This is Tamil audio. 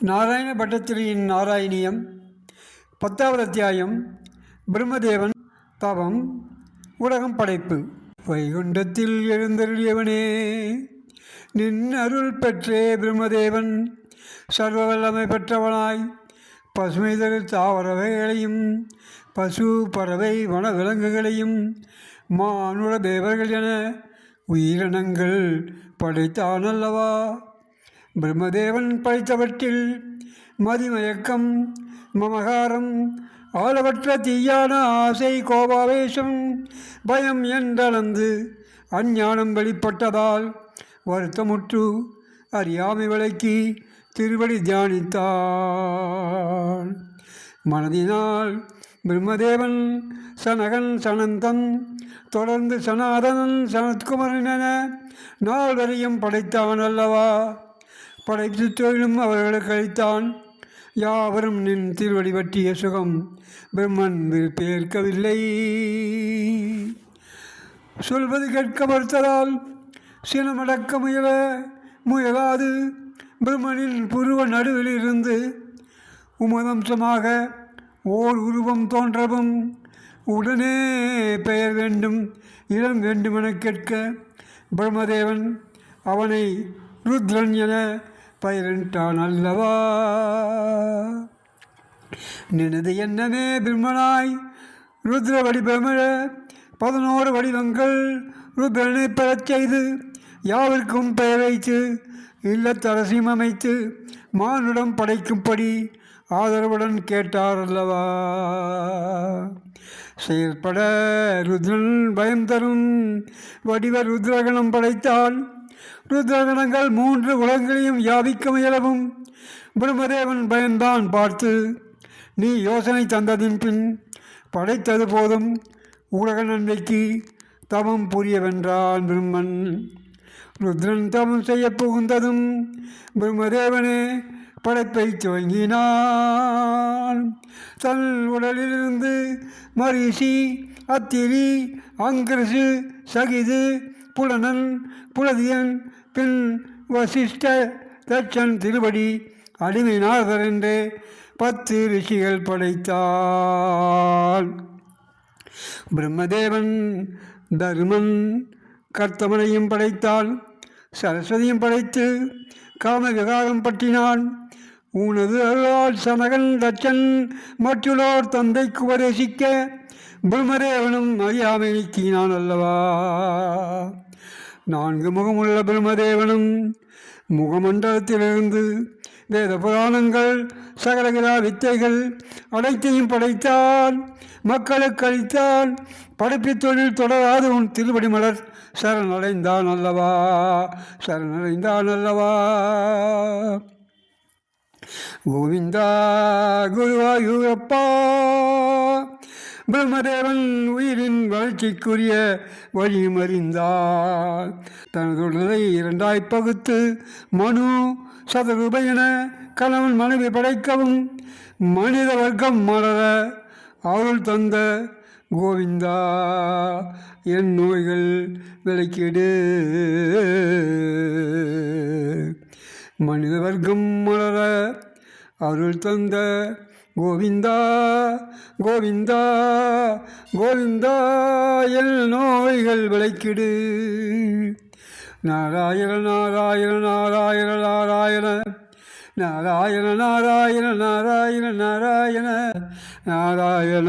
நாராயண பட்டத்திரியின் நாராயணியம் 10வது அத்தியாயம். பிரம்மதேவன் தவம். உலகம் படைப்பு. வைகுண்டத்தில் எழுந்தருளியவனே, நின் அருள் பெற்றே பிரம்மதேவன் சர்வ வல்லமை பெற்றவனாய் பசுமைதரு தாவரவைகளையும் பசு பறவை வன விலங்குகளையும் மானுட தேவர்கள் என உயிரினங்கள் படைத்தானல்லவா. பிரம்மதேவன் படைத்தவற்றில் மதிமயக்கம், மமகாரம், ஆளவற்ற தீயான ஆசை, கோபாவேசம், பயம் என்றளந்து அஞ்ஞானம் வெளிப்பட்டதால் வருத்தமுற்று அறியாமை விளக்கி திருவடி தியானித்தான். மனதினால் பிரம்மதேவன் சனகன் சனந்தன் தொடர்ந்து சனாதனன் சனத்குமரன் என நால்வரையும் படைத்தான் அல்லவா. படைப்பு தொழிலும் அவர்களுக்கு அளித்தான். யாவரும் நின் திருவடி பற்றிய சுகம் பிரம்மன் விருப்பேற்கவில்லை. சொல்வது கேட்க மறுத்ததால் சினமடக்க முயலாது பிரம்மனின் புருவ நடுவில் இருந்து உமதம்சமாக ஓர் உருவம் தோன்றவும் உடனே பெயர் வேண்டும், இடம் வேண்டுமென கேட்க பிரம்மதேவன் அவனை ருத்ரன் என பெயரிட்டான் அல்லவா. நினது எண்ணமே பிரம்மனாய் ருத்ர வடிவமிழ 11 வடிவங்கள் ருத்ரனை பெறச் செய்து யாவிற்கும் பெயர் வைத்து இல்லத்தரசியம் அமைத்து மானுடம் படைக்கும்படி ஆதரவுடன் கேட்டார் அல்லவா. செயல்பட ருத்ரன் பயம் தரும் வடிவ ருத்ரகணம் படைத்தால் ருத்ரகணங்கள் 3 உலகங்களையும் வியாபிக்க முயலவும் பிரம்மதேவன் பயந்தான் பார்த்து, நீ யோசனை தந்ததின் பின் படைத்தது போதும், உலக நன்மைக்கு தவம் புரியவென்றான் பிரம்மன். ருத்ரன் தவம் செய்ய புகுந்ததும் பிரம்மதேவனே படைப்பை துவங்கினான். தன் உடலிலிருந்து மரிஷி, அத்திரி, அங்கிரசு, சகிது, புலனன், புலதியன், பின் வசிஷ்ட, தட்சன் திருவடி, அடிமை நாரதர் என்று 10 ரிஷிகள் படைத்தான். பிரம்மதேவன் தருமன் கர்த்தமனையும் படைத்தான். சரஸ்வதியும் படைத்து காம விகாரம் பற்றினான். உனது அருளால் சனகன் தட்சன் மற்றுள்ளோர் தந்தைக்கு உபதேசிக்க பிரம்மதேவனும் அறியாமை நீக்கினான் அல்லவா. 4 முகமுள்ள பிரம்மதேவனும் முகமண்டலத்திலிருந்து வேத புராணங்கள் சகலகிரா வித்தைகள் அனைத்தையும் படைத்தான். மக்களுக்கு அளித்தான். படைப்பு தொழில் தொடராது உன் திருவடி மலர் சரணடைந்தான் அல்லவா. கோவிந்தா குருவாயூரப்பா. பிரம்மதேவன் உயிரின் வளர்ச்சிக்குரிய வழியும் அறிந்தார். தனது உடலை 2ஆய் பகுத்து மனு சதரூப என கணவன் மனைவி படைக்கவும் மனித வர்க்கம் மலர அருள் தந்த கோவிந்தா, என் நோய்கள் விலக்கிடு. மனித வர்க்கம் மலர அருள் தந்த கோவிந்தா, கோவிந்தா, கோவிந்தா, என் நோய்கள் விலக்கிடு. நாராயண நாராயண நாராயண நாராயண நாராயண நாராயண நாராயண நாராயண நாராயண